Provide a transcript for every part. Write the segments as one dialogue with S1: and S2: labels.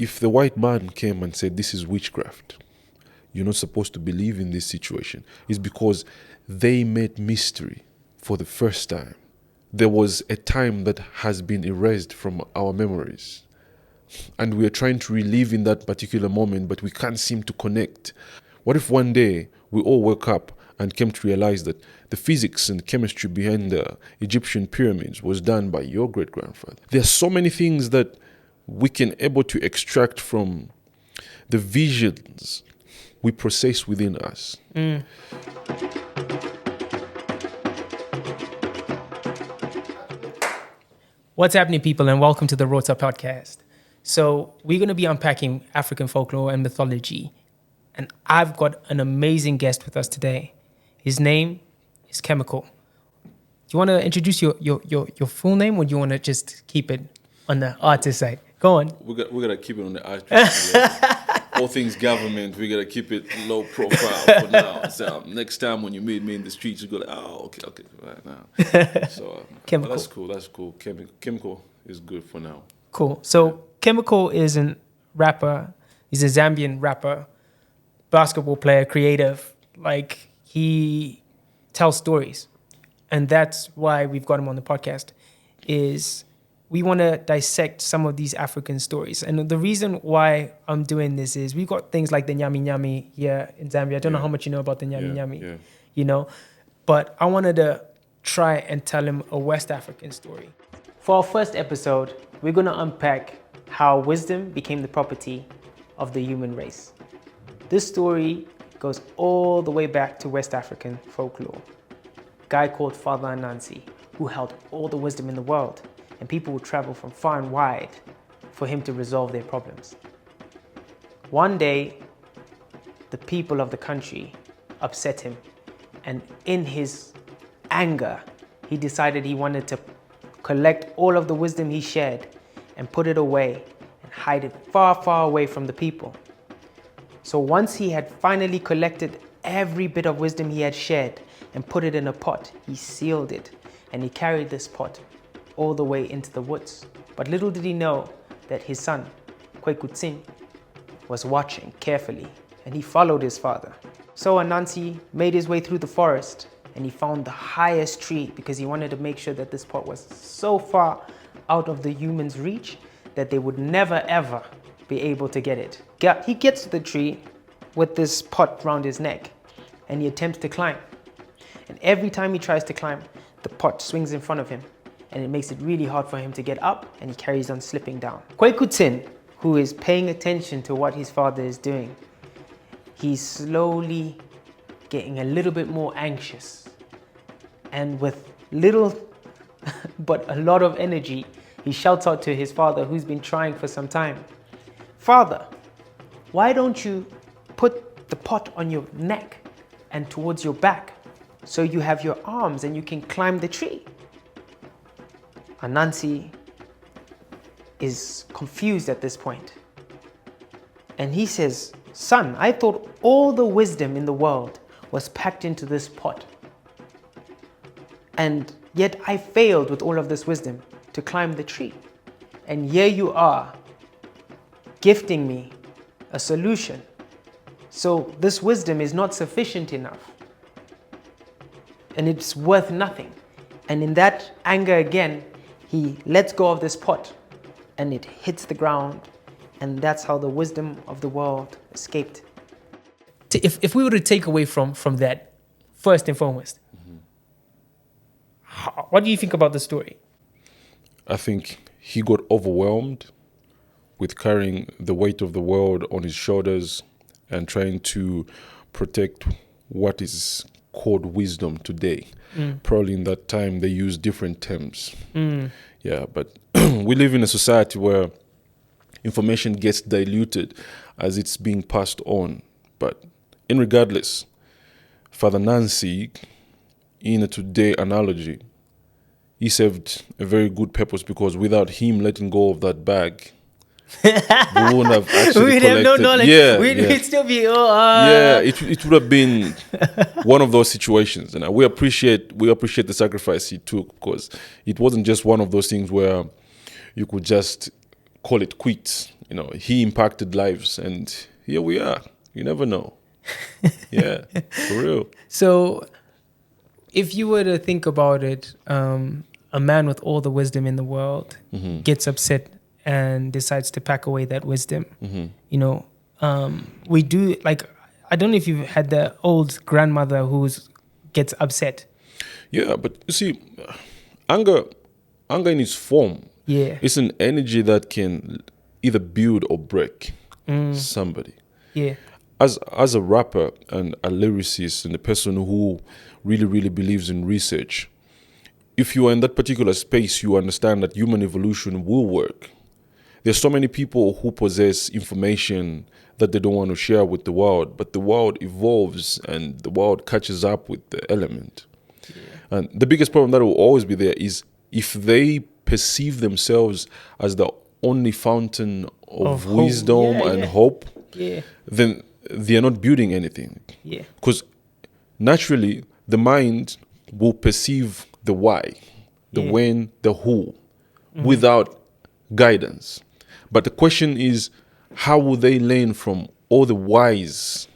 S1: if the white man came and said, this is witchcraft, you're not supposed to believe in this situation, it's because they made mystery for the first time. There was a time that has been erased from our memories. And we are trying to relive in that particular moment, but we can't seem to connect. What if one day we all woke up and came to realize that the physics and chemistry behind the Egyptian pyramids was done by your great-grandfather? There are so many things that we can able to extract from the visions we process within us.
S2: What's happening, people, and welcome to the Rota podcast. So we're going to be unpacking African folklore and mythology, and I've got an amazing guest with us today. His name is Chemical. Do you want to introduce your full name, or do you want to just keep it on the artist side? Go on.
S1: We're gonna keep it on the artist. All things government, we gotta keep it low profile for now. So next time when you meet me in the streets, you go like, oh, okay, right now. So
S2: Chemical.
S1: That's cool. Chemical is good for now.
S2: Cool. So Chemical is a rapper. He's a Zambian rapper, basketball player, creative. Like, he tells stories, and that's why we've got him on the podcast. Is we want to dissect some of these African stories. And the reason why I'm doing this is we've got things like the Nyami Nyami here in Zambia. I don't know how much you know about the Nyami Nyami, you know, but I wanted to try and tell him a West African story. For our first episode, we're going to unpack how wisdom became the property of the human race. This story goes all the way back to West African folklore. A guy called Father Anansi, who held all the wisdom in the world, and people would travel from far and wide for him to resolve their problems. One day, the people of the country upset him, and in his anger, he decided he wanted to collect all of the wisdom he shared and put it away and hide it far, far away from the people. So once he had finally collected every bit of wisdom he had shared and put it in a pot, he sealed it, and he carried this pot all the way into the woods. But little did he know that his son, Kwekutsin, was watching carefully, and he followed his father. So Anansi made his way through the forest, and he found the highest tree because he wanted to make sure that this pot was so far out of the humans' reach that they would never ever be able to get it. He gets to the tree with this pot around his neck, and he attempts to climb. And every time he tries to climb, the pot swings in front of him, and it makes it really hard for him to get up, and he carries on slipping down. Kwekutsin, who is paying attention to what his father is doing, he's slowly getting a little bit more anxious. And with little but a lot of energy, he shouts out to his father, who's been trying for some time, "Father, why don't you put the pot on your neck and towards your back so you have your arms and you can climb the tree?" Anansi is confused at this point. And he says, "Son, I thought all the wisdom in the world was packed into this pot. And yet I failed with all of this wisdom to climb the tree. And here you are, gifting me a solution. So this wisdom is not sufficient enough. And it's worth nothing." And in that anger again, he lets go of this pot, and it hits the ground, and that's how the wisdom of the world escaped. If we were to take away from that, first and foremost, what do you think about the story?
S1: I think he got overwhelmed with carrying the weight of the world on his shoulders and trying to protect what is called wisdom today. Probably in that time they used different terms. Yeah, but we live in a society where information gets diluted as it's being passed on. But regardless, Father Nancy, in a today analogy, he served a very good purpose, because without him letting go of that bag, we wouldn't have actually
S2: We'd have no knowledge. We'd still be,
S1: it would have been one of those situations. And we appreciate the sacrifice he took, because it wasn't just one of those things where you could just call it quits he impacted lives, and here we are. You never know. Yeah, for real.
S2: So, if you were to think about it, a man with all the wisdom in the world gets upset and decides to pack away that wisdom. We do, like, I don't know if you've had the old grandmother who gets upset.
S1: Yeah, but you see, anger in its form, it's an energy that can either build or break somebody.
S2: Yeah.
S1: As a rapper and a lyricist and a person who really, really believes in research, if you are in that particular space, you understand that human evolution will work. There's so many people who possess information that they don't want to share with the world, but the world evolves and the world catches up with the element. Yeah. And the biggest problem that will always be there is if they perceive themselves as the only fountain of wisdom and hope, then they are not building anything.
S2: Yeah.
S1: Because naturally, the mind will perceive the why, the when, the who, without guidance. But the question is, how will they learn from all the whys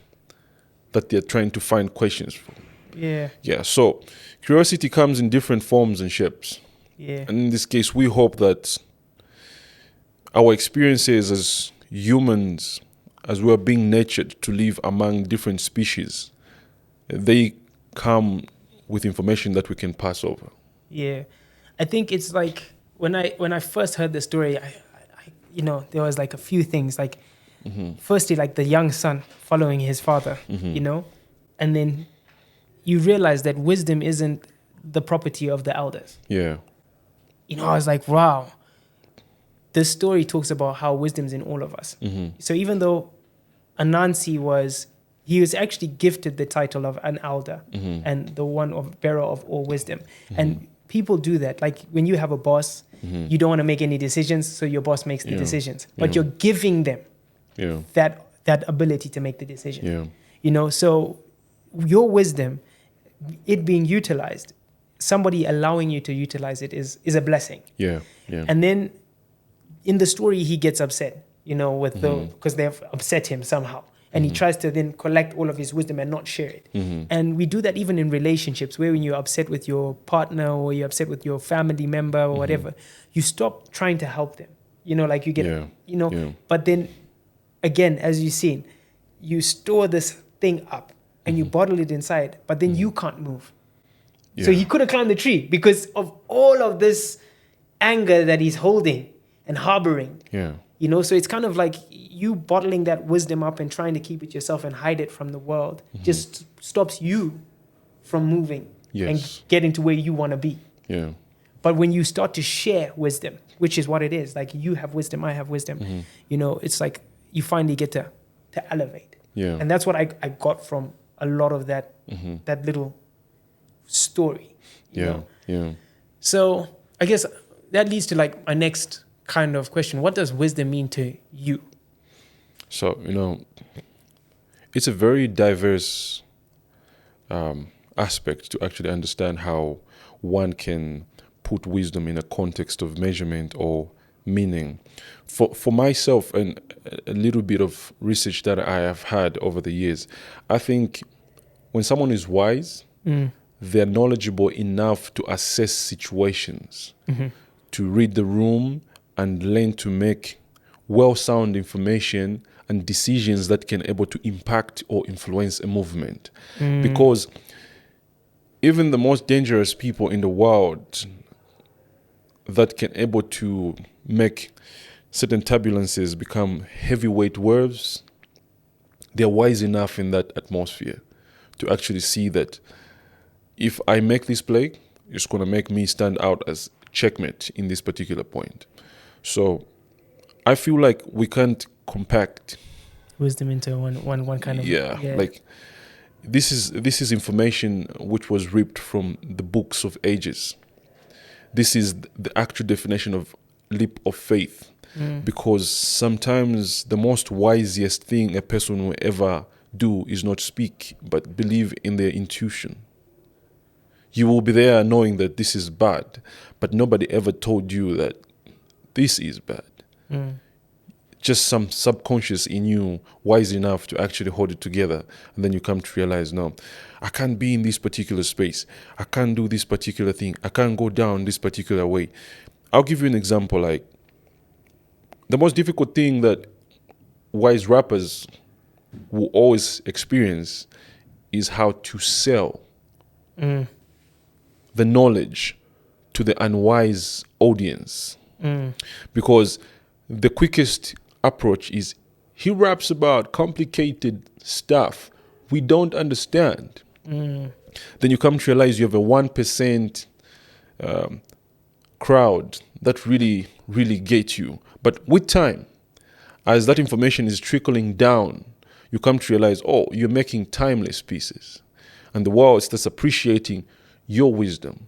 S1: that they're trying to find questions from?
S2: Yeah.
S1: Yeah, so curiosity comes in different forms and shapes.
S2: Yeah.
S1: And in this case, we hope that our experiences as humans, as we are being nurtured to live among different species, they come with information that we can pass over.
S2: Yeah. I think it's like when I first heard the story, I there was like a few things, like firstly, like the young son following his father, and then you realize that wisdom isn't the property of the elders.
S1: Yeah.
S2: I was like, wow, this story talks about how wisdom's in all of us. So even though Anansi he was actually gifted the title of an elder and the one of bearer of all wisdom. And people do that. Like when you have a boss, you don't want to make any decisions, so your boss makes the decisions. But you're giving them that ability to make the decision. So your wisdom, it being utilized, somebody allowing you to utilize it is a blessing.
S1: Yeah.
S2: And then in the story, he gets upset, with because they've upset him somehow. And he tries to then collect all of his wisdom and not share it. And we do that even in relationships, where when you're upset with your partner or you're upset with your family member or whatever, you stop trying to help them. Like you get, but then again, as you've seen, you store this thing up and you bottle it inside, but then you can't move. So he could have climbed the tree because of all of this anger that he's holding and harboring. So it's kind of like you bottling that wisdom up and trying to keep it yourself and hide it from the world just stops you from moving and getting to where you want to be. But when you start to share wisdom, which is what it is, like you have wisdom, I have wisdom, it's like you finally get to elevate. And that's what I got from a lot of that that little story. You know? So I guess that leads to like my next kind of question. What does wisdom mean to you?
S1: So, it's a very diverse aspect to actually understand how one can put wisdom in a context of measurement or meaning. For myself and a little bit of research that I have had over the years, I think when someone is wise, they're knowledgeable enough to assess situations, to read the room and learn to make well-sound information and decisions that can able to impact or influence a movement. Because even the most dangerous people in the world that can able to make certain turbulences become heavyweight waves, they're wise enough in that atmosphere to actually see that if I make this play, it's going to make me stand out as checkmate in this particular point. So I feel like we can't compact
S2: wisdom into one kind of
S1: like this is information which was ripped from the books of ages. This is the actual definition of leap of faith, because sometimes the most wisest thing a person will ever do is not speak but believe in their intuition. You will be there knowing that this is bad, but nobody ever told you that this is bad. just some subconscious in you wise enough to actually hold it together. And then you come to realize, no, I can't be in this particular space. I can't do this particular thing. I can't go down this particular way. I'll give you an example. Like, the most difficult thing that wise rappers will always experience is how to sell the knowledge to the unwise audience. Because the quickest approach is, he raps about complicated stuff we don't understand. Then you come to realize you have a 1% crowd that really, really get you. But with time, as that information is trickling down, you come to realize, oh, you're making timeless pieces. And the world starts appreciating your wisdom.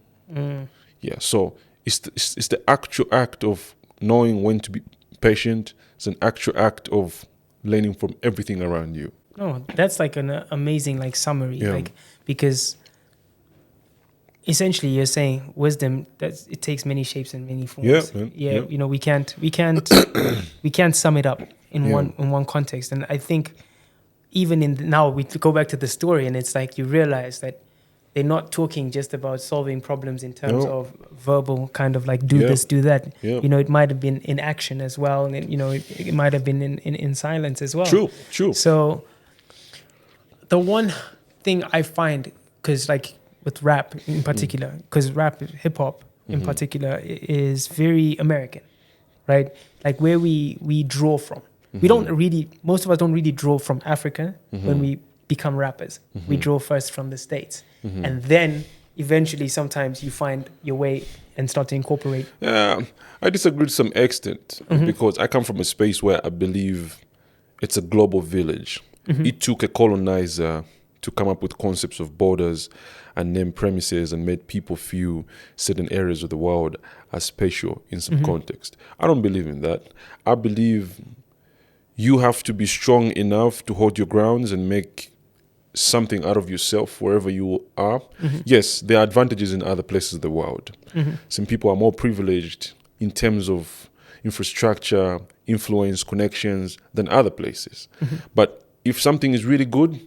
S1: Yeah, so it's the actual act of knowing when to be patient. It's an actual act of learning from everything around you.
S2: No, that's like an amazing like summary,
S1: Yeah.
S2: like, because essentially you're saying wisdom, that it takes many shapes and many forms.
S1: Yeah, man.
S2: Yeah,
S1: Yeah.
S2: you know, we can't we can't sum it up in
S1: Yeah.
S2: one context. And I think even now we go back to the story, and it's like you realize that they're not talking just about solving problems in terms
S1: No.
S2: of verbal kind of like do
S1: Yeah.
S2: this, do that.
S1: Yeah.
S2: You know, it might have been in action as well, and you know, it might have been in silence as well.
S1: True.
S2: So the one thing I find, because like with rap in particular, because rap, hip hop in particular is very American, right? Like where we draw from. We don't really, most of us don't really draw from Africa when we become rappers. We draw first from the States. And then eventually sometimes you find your way and start to incorporate.
S1: I disagree to some extent because I come from a space where I believe it's a global village. It took a colonizer to come up with concepts of borders and name premises and made people feel certain areas of the world as special in some context. I don't believe in that. I believe you have to be strong enough to hold your grounds and make something out of yourself wherever you are. Yes, there are advantages in other places of the world. Some people are more privileged in terms of infrastructure, influence, connections than other places. But if something is really good,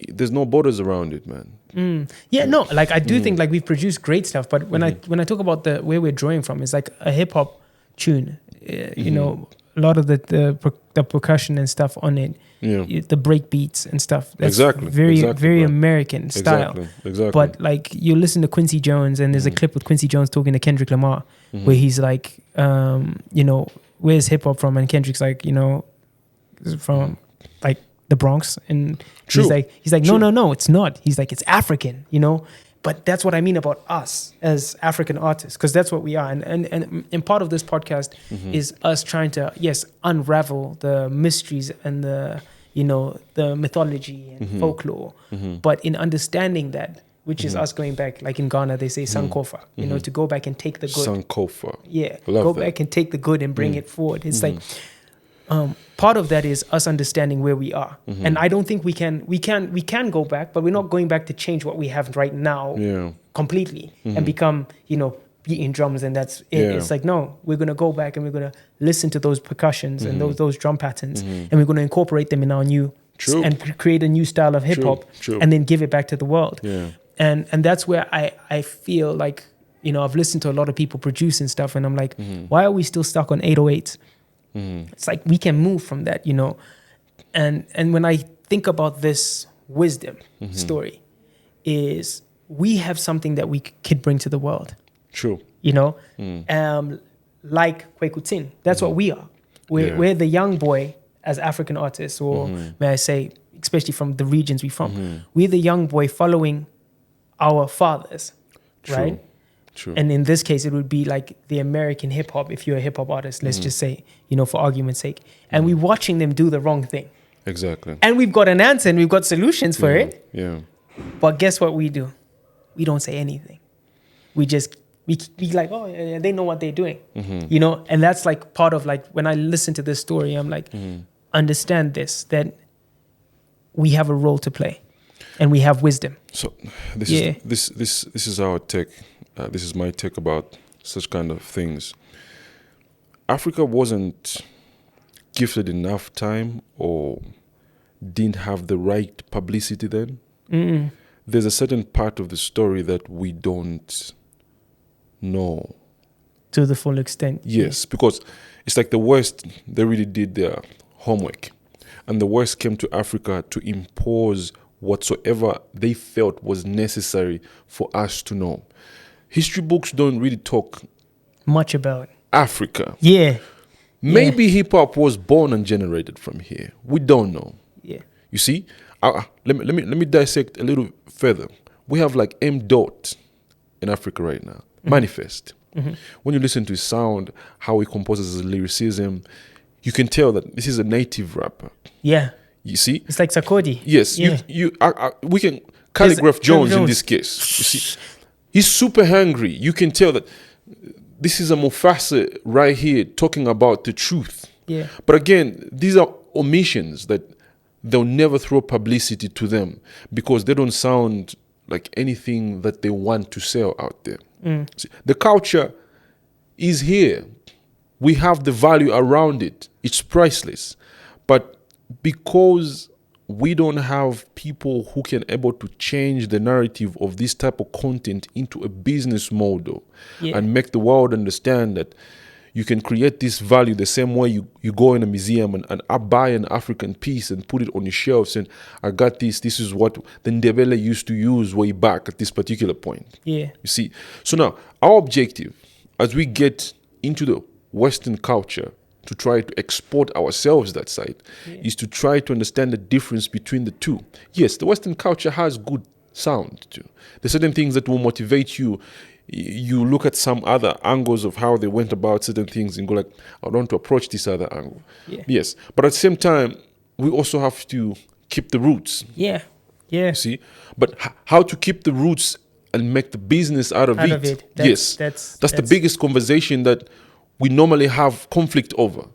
S1: there's no borders around it, man.
S2: Yeah, no, like I do think like we've produced great stuff, but when I talk about the where we're drawing from, it's like a hip hop tune. You know, a lot of the percussion and stuff on it, the break beats and stuff. That's very
S1: bro.
S2: American style.
S1: Exactly.
S2: But like you listen to Quincy Jones, and there's a clip with Quincy Jones talking to Kendrick Lamar, where he's like, you know, where's hip hop from? And Kendrick's like, you know, from like the Bronx, and he's like, no, it's not. He's like, it's African, you know. But that's what I mean about us as African artists, because that's what we are. And part of this podcast is us trying to, yes, unravel the mysteries and the, you know, the mythology and folklore. But in understanding that, which is us going back, like in Ghana, they say Sankofa, you know, to go back and take the good.
S1: Sankofa.
S2: Yeah,
S1: Love
S2: go
S1: that.
S2: back and take the good and bring it forward. It's like, part of that is us understanding where we are. And I don't think we can go back, but we're not going back to change what we have right now completely and become, you know, beating drums and that's it. It's like, no, we're going to go back and we're going to listen to those percussions and those drum patterns and we're going to incorporate them in our new and create a new style of hip hop and then give it back to the world. And that's where I feel like, you know, I've listened to a lot of people producing stuff and I'm like, why are we still stuck on 808s? It's like we can move from that, you know. And when I think about this wisdom story, is we have something that we could bring to the world.
S1: True.
S2: You know, like Kwekutin. That's what we are. We're the young boy as African artists, or may I say, especially from the regions we're from. We're the young boy following our fathers, right?
S1: True.
S2: And in this case, it would be like the American hip hop, if you're a hip hop artist, let's just say, you know, for argument's sake. And we're watching them do the wrong thing.
S1: Exactly.
S2: And we've got an answer and we've got solutions for it.
S1: Yeah.
S2: But guess what we do? We don't say anything. We like, oh, yeah, they know what they're doing. You know, and that's like part of like, when I listen to this story, I'm like, understand this, that we have a role to play and we have wisdom.
S1: So this is our take. This is my take about such kind of things. Africa wasn't gifted enough time or didn't have the right publicity then. There's a certain part of the story that we don't know.
S2: To the full extent.
S1: Yes, because it's like the West, they really did their homework. And the West came to Africa to impose whatsoever they felt was necessary for us to know. History books don't really talk
S2: Much about.
S1: Africa.
S2: Yeah.
S1: Maybe hip hop was born and generated from here. We don't know.
S2: Yeah.
S1: You see, let me dissect a little further. We have like M. Dot in Africa right now. Manifest. When you listen to his sound, how he composes his lyricism, you can tell that this is a native rapper.
S2: Yeah.
S1: You see?
S2: It's like Sarkodie.
S1: Yes.
S2: Yeah.
S1: We can calligraph Jones in
S2: Jones.
S1: this case. You see, he's super hungry. You can tell that this is a Mufasa right here talking about the truth.
S2: Yeah.
S1: But again, these are omissions that they'll never throw publicity to them because they don't sound like anything that they want to sell out there. See, the culture is here. We have the value around it. It's priceless. But because we don't have people who can able to change the narrative of this type of content into a business model and make the world understand that you can create this value the same way you go in a museum and I buy an African piece and put it on your shelves and I got this is what the Ndebele used to use way back at this particular point.
S2: Yeah.
S1: You see? So now, our objective as we get into the Western culture to try to export ourselves that side is to try to understand the difference between the two. Yes, the Western culture has good sound too. There's certain things that will motivate you. You look at some other angles of how they went about certain things and go like, I want to approach this other angle.
S2: Yeah.
S1: Yes. But at the same time, we also have to keep the roots.
S2: Yeah. Yeah.
S1: You see? But how to keep the roots and make the business out of it. That's the biggest conversation that we normally have conflict over.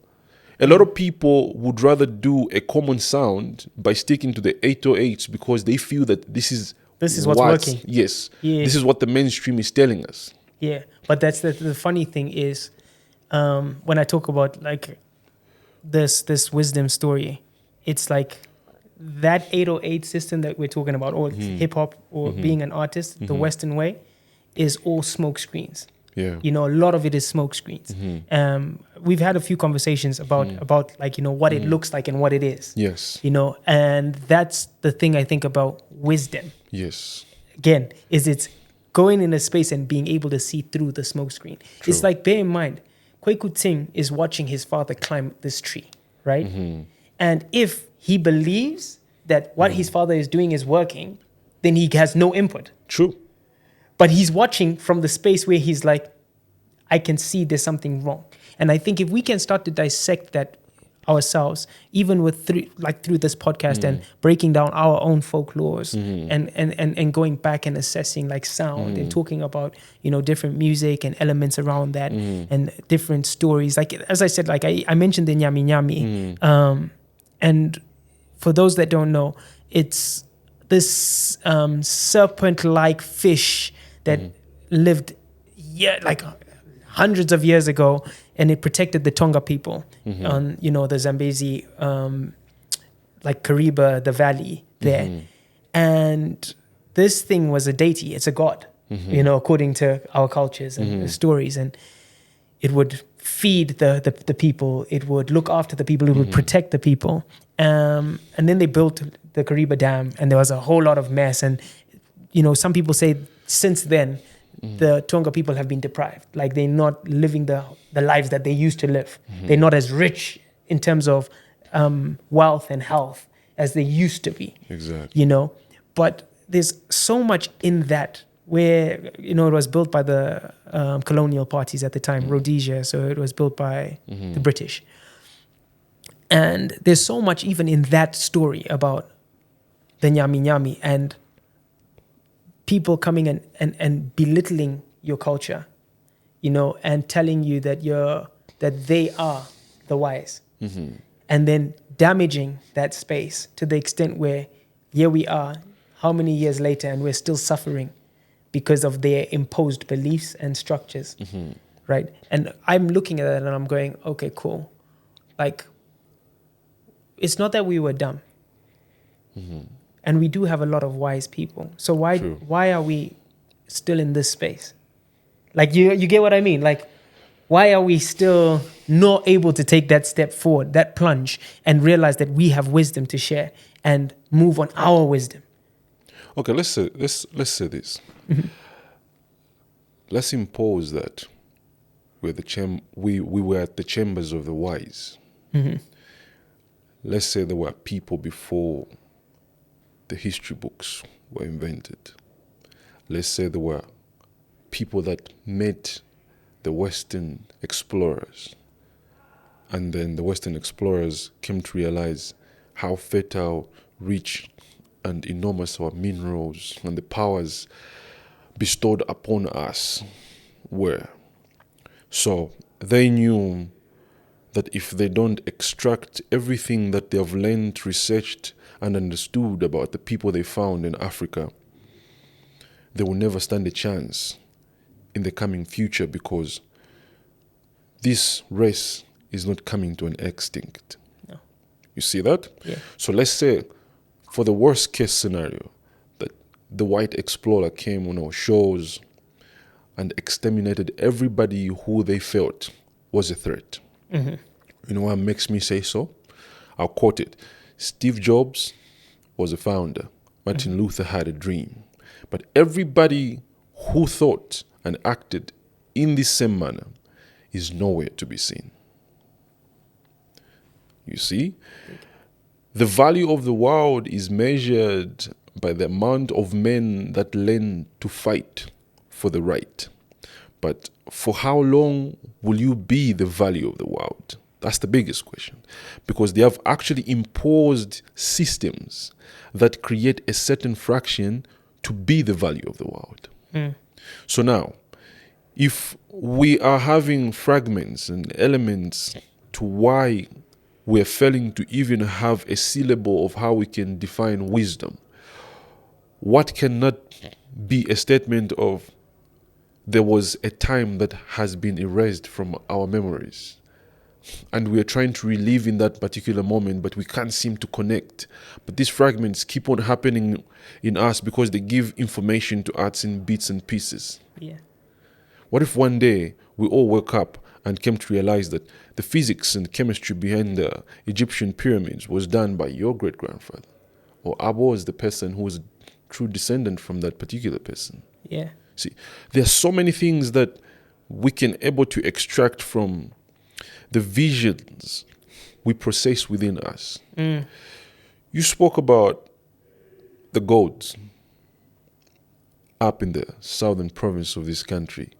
S1: A lot of people would rather do a common sound by sticking to the 808s because they feel that this is
S2: what's working.
S1: Yes.
S2: Yeah.
S1: This is what the mainstream is telling us.
S2: Yeah. But that's the funny thing is when I talk about like this wisdom story, it's like that 808 system that we're talking about, or hip hop, or being an artist, the Western way, is all smoke screens.
S1: Yeah.
S2: You know, a lot of it is smoke screens. We've had a few conversations about like, you know, what it looks like and what it is.
S1: Yes.
S2: You know, and that's the thing I think about wisdom.
S1: Yes.
S2: Again, is it's going in a space and being able to see through the smoke screen.
S1: True.
S2: It's like, bear in mind, Kweku Ting is watching his father climb this tree, right? And if he believes that what his father is doing is working, then he has no input.
S1: True.
S2: But he's watching from the space where he's like, I can see there's something wrong. And I think if we can start to dissect that ourselves, even with through this podcast and breaking down our own folklores and going back and assessing like sound and talking about, you know, different music and elements around that and different stories. Like, as I said, like I mentioned the Nyami Nyami. And for those that don't know, it's this serpent-like fish that lived like hundreds of years ago, and it protected the Tonga people on, you know, the Zambezi, like Kariba, the valley there. And this thing was a deity, it's a god, you know, according to our cultures and the stories. And it would feed the people, it would look after the people, it would protect the people. And then they built the Kariba Dam, and there was a whole lot of mess. And, you know, some people say since then, the Tonga people have been deprived. Like, they're not living the lives that they used to live. They're not as rich in terms of wealth and health as they used to be.
S1: Exactly.
S2: You know, but there's so much in that where, you know, it was built by the colonial parties at the time, Rhodesia. So it was built by the British. And there's so much even in that story about the Nyami Nyami and people coming and belittling your culture, you know, and telling you that they are the wise, and then damaging that space to the extent where here we are, how many years later, and we're still suffering because of their imposed beliefs and structures, right? And I'm looking at that and I'm going, okay, cool. Like, it's not that we were dumb. And we do have a lot of wise people. So
S1: True.
S2: why are we still in this space? Like, you get what I mean? Like, why are we still not able to take that step forward, that plunge, and realize that we have wisdom to share and move on our wisdom?
S1: Okay, let's say this. Let's impose that we were at the chambers of the wise. Let's say there were people before the history books were invented. Let's say there were people that met the Western explorers, and then the Western explorers came to realize how fertile, rich, and enormous our minerals and the powers bestowed upon us were. So they knew that if they don't extract everything that they have learned, researched, and understood about the people they found in Africa, they will never stand a chance in the coming future, because this race is not coming to an extinct.
S2: No.
S1: You see that?
S2: Yeah.
S1: So let's say, for the worst case scenario, that the white explorer came on our shores and exterminated everybody who they felt was a threat. You know what makes me say so? I'll quote it. Steve Jobs was a founder. Martin Luther had a dream. But everybody who thought and acted in this same manner is nowhere to be seen. You see? The value of the world is measured by the amount of men that learn to fight for the right. But for how long will you be the value of the world? That's the biggest question. Because they have actually imposed systems that create a certain fraction to be the value of the world. So now, if we are having fragments and elements to why we're failing to even have a syllable of how we can define wisdom, what cannot be a statement of there was a time that has been erased from our memories, and we are trying to relive in that particular moment, but we can't seem to connect. But these fragments keep on happening in us because they give information to us in bits and pieces.
S2: Yeah.
S1: What if one day we all woke up and came to realize that the physics and chemistry behind the Egyptian pyramids was done by your great-grandfather, or Abba was the person who was a true descendant from that particular person?
S2: Yeah.
S1: See, there are so many things that we can able to extract from the visions we process within us. You spoke about the gods up in the southern province of this country,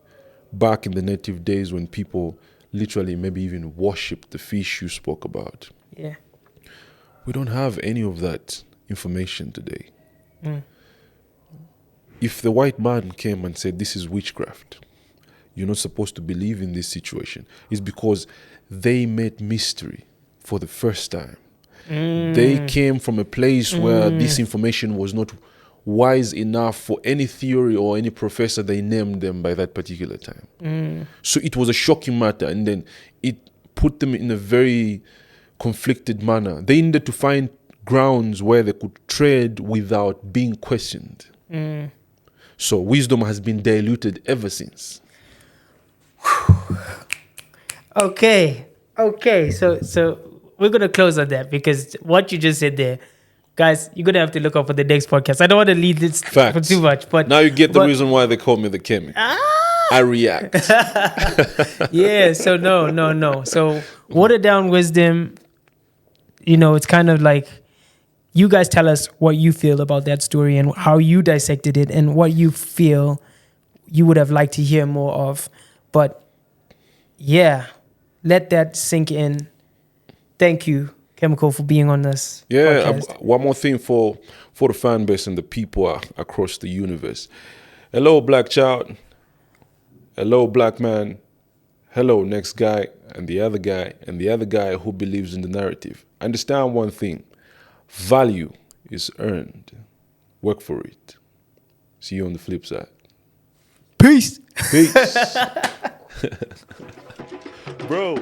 S1: back in the native days when people literally maybe even worshipped the fish you spoke about.
S2: Yeah.
S1: We don't have any of that information today. If the white man came and said, this is witchcraft, you're not supposed to believe in this situation, it's because they made mystery for the first time. They came from a place where this information was not wise enough for any theory or any professor they named them by that particular time. So it was a shocking matter, and then it put them in a very conflicted manner. They needed to find grounds where they could tread without being questioned. So wisdom has been diluted ever since.
S2: Okay. So we're gonna close on that, because what you just said there, guys, you're gonna have to look up for the next podcast. I don't want to lead this for too much, but
S1: now you get the reason why they call me the chemist. I react.
S2: Yeah. So no. So watered down wisdom. It's kind of like, you guys tell us what you feel about that story and how you dissected it and what you feel you would have liked to hear more of. But yeah, let that sink in. Thank you, Chemical, for being on this podcast.
S1: One more thing for the fan base and the people across the universe. Hello, black child. Hello, black man. Hello, next guy, and the other guy, and the other guy who believes in the narrative. Understand one thing. Value is earned. Work for it. See you on the flip side.
S2: Peace.
S1: Bro.